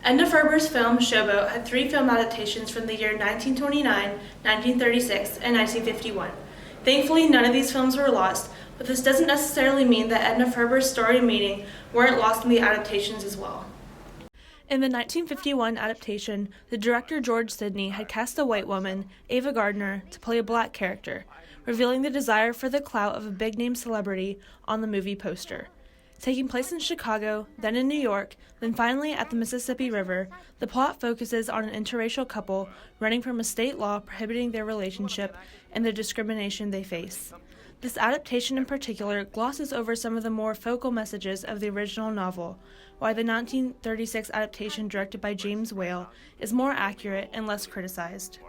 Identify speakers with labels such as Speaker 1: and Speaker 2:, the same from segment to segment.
Speaker 1: Edna Ferber's film Showboat had three film adaptations from the year 1929, 1936, and 1951. Thankfully, none of these films were lost, but this doesn't necessarily mean that Edna Ferber's story and meaning weren't lost in the adaptations as well. In the 1951 adaptation, the director George Sidney had cast a white woman, Ava Gardner, to play a black character, revealing the desire for the clout of a big-name celebrity on the movie poster. Taking place in Chicago, then in New York, then finally at the Mississippi River, the plot focuses on an interracial couple running from a state law prohibiting their relationship and the discrimination they face. This adaptation in particular glosses over some of the more focal messages of the original novel, while the 1936 adaptation directed by James Whale is more accurate and less criticized.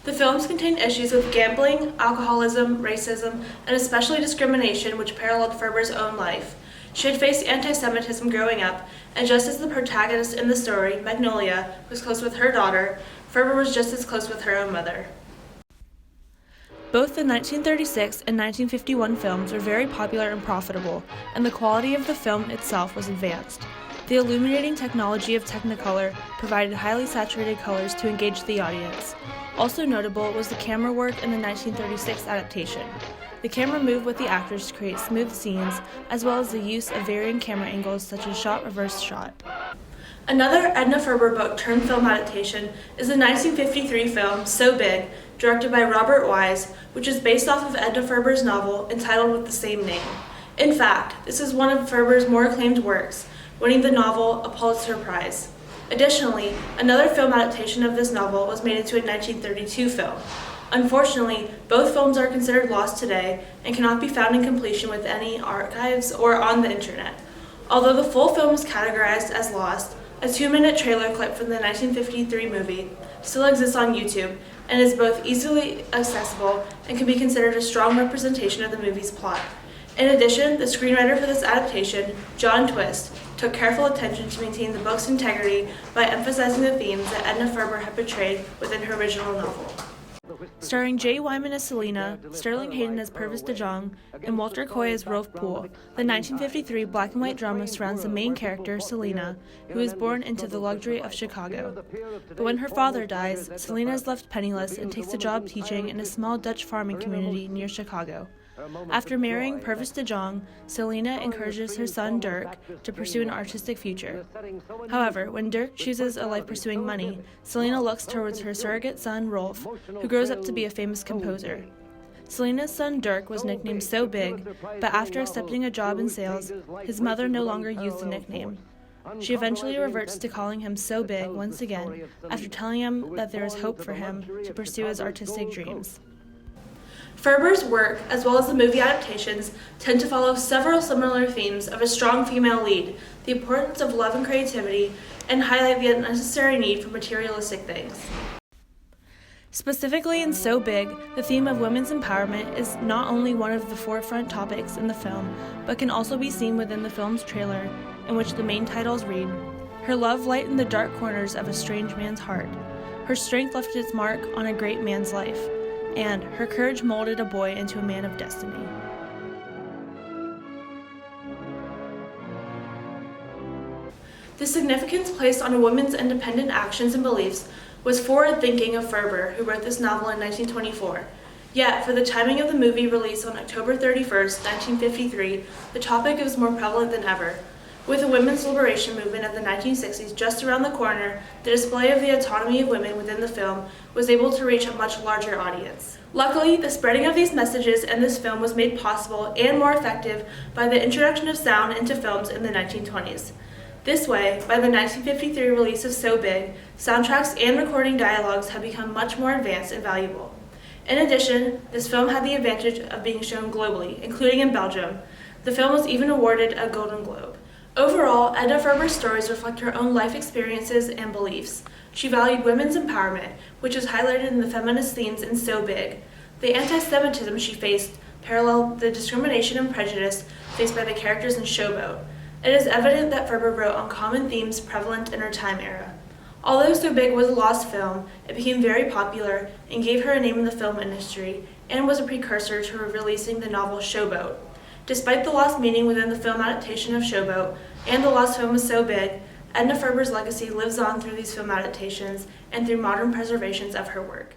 Speaker 1: The films contain issues with gambling, alcoholism, racism, and especially discrimination which paralleled Ferber's own life. She had faced anti-Semitism growing up, and just as the protagonist in the story, Magnolia, was close with her daughter, Ferber was just as close with her own mother. Both the 1936 and 1951 films were very popular and profitable, and the quality of the film itself was advanced. The illuminating technology of Technicolor provided highly saturated colors to engage the audience. Also notable was the camera work in the 1936 adaptation. The camera moved with the actors to create smooth scenes, as well as the use of varying camera angles such as shot reverse shot. Another Edna Ferber book turned film adaptation is the 1953 film So Big, directed by Robert Wise, which is based off of Edna Ferber's novel entitled with the same name. In fact, this is one of Ferber's more acclaimed works, winning the novel a Pulitzer Prize. Additionally, another film adaptation of this novel was made into a 1932 film. Unfortunately, both films are considered lost today and cannot be found in completion with any archives or on the internet. Although the full film is categorized as lost, a 2-minute trailer clip from the 1953 movie still exists on YouTube and is both easily accessible and can be considered a strong representation of the movie's plot. In addition, the screenwriter for this adaptation, John Twist, took careful attention to maintain the book's integrity by emphasizing the themes that Edna Ferber had portrayed within her original novel. Starring Jay Wyman as Selena, Sterling Hayden as Purvis DeJong, and Walter Coy as Rolf Poole, the 1953 black and white drama surrounds the main character, Selena, who is born into the luxury of Chicago. But when her father dies, Selena is left penniless and takes a job teaching in a small Dutch farming community near Chicago. After marrying Purvis DeJong, Selena encourages her son Dirk to pursue an artistic future. However, when Dirk chooses a life pursuing money, Selena looks towards her surrogate son Rolf, who grows up to be a famous composer. Selena's son Dirk was nicknamed So Big, but after accepting a job in sales, his mother no longer used the nickname. She eventually reverts to calling him So Big once again, after telling him that there is hope for him to pursue his artistic dreams. Ferber's work, as well as the movie adaptations, tend to follow several similar themes of a strong female lead, the importance of love and creativity, and highlight the unnecessary need for materialistic things. Specifically in So Big, the theme of women's empowerment is not only one of the forefront topics in the film, but can also be seen within the film's trailer, in which the main titles read, "Her love lightened the dark corners of a strange man's heart. Her strength left its mark on a great man's life. And her courage molded a boy into a man of destiny." The significance placed on a woman's independent actions and beliefs was forward-thinking of Ferber, who wrote this novel in 1924. Yet, for the timing of the movie release on October 31st, 1953, the topic is more prevalent than ever. With the women's liberation movement of the 1960s just around the corner, the display of the autonomy of women within the film was able to reach a much larger audience. Luckily, the spreading of these messages in this film was made possible and more effective by the introduction of sound into films in the 1920s. This way, by the 1953 release of So Big, soundtracks and recording dialogues had become much more advanced and valuable. In addition, this film had the advantage of being shown globally, including in Belgium. The film was even awarded a Golden Globe. Overall, Edna Ferber's stories reflect her own life experiences and beliefs. She valued women's empowerment, which is highlighted in the feminist themes in So Big. The anti-Semitism she faced paralleled the discrimination and prejudice faced by the characters in Showboat. It is evident that Ferber wrote on common themes prevalent in her time era. Although So Big was a lost film, it became very popular and gave her a name in the film industry, and was a precursor to releasing the novel Showboat. Despite the lost meaning within the film adaptation of Showboat and the lost film was So Big, Edna Ferber's legacy lives on through these film adaptations and through modern preservations of her work.